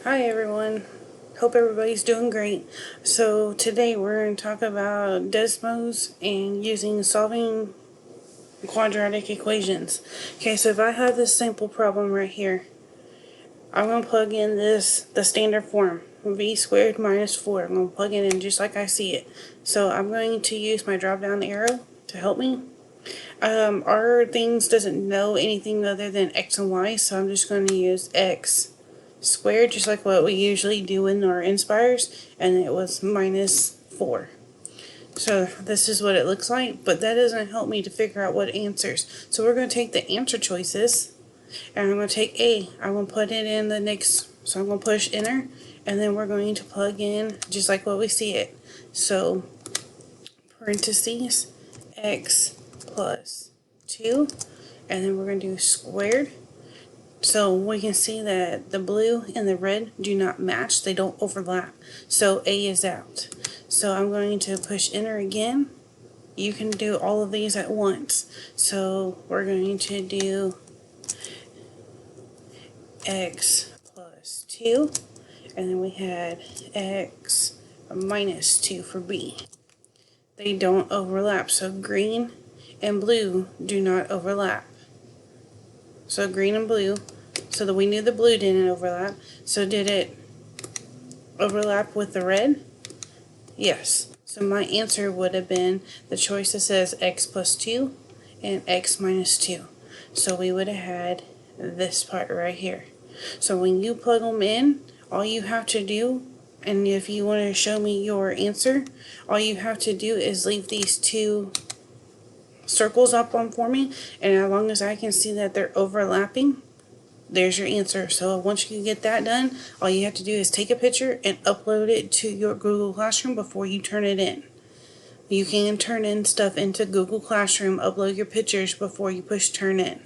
Hi everyone, hope everybody's doing great. So today we're going to talk about Desmos and solving quadratic equations. Okay, so if I have this simple problem right here, I'm going to plug in the standard form, v squared minus 4. I'm going to plug it in just like I see it. So I'm going to use my drop down arrow to help me. Our things doesn't know anything other than x and y, so I'm just going to use x squared, just like what we usually do in our inspires, and it was minus 4. So this is what it looks like, but that doesn't help me to figure out what answers. So we're going to take the answer choices, and I'm going to take A. I'm going to put it in the next, so I'm going to push enter, and then we're going to plug in just like what we see it. So parentheses x plus 2, and then we're going to do squared. So we can see that the blue and the red do not match, they don't overlap. So A is out. So I'm going to push enter again. You can do all of these at once. So we're going to do x plus 2, and then we had x minus 2 for B. They don't overlap, so green and blue do not overlap. So green and blue, so that we knew the blue didn't overlap. So did it overlap with the red? Yes. So my answer would have been the choice that says x plus 2 and x minus 2. So we would have had this part right here. So when you plug them in, all you have to do, and if you want to show me your answer, all you have to do is leave these two circles up on for me, and as long as I can see that they're overlapping, there's your answer. So once you get that done, all you have to do is take a picture and upload it to your Google Classroom before you turn it in. You can turn in stuff into Google Classroom, upload your pictures before you push turn in.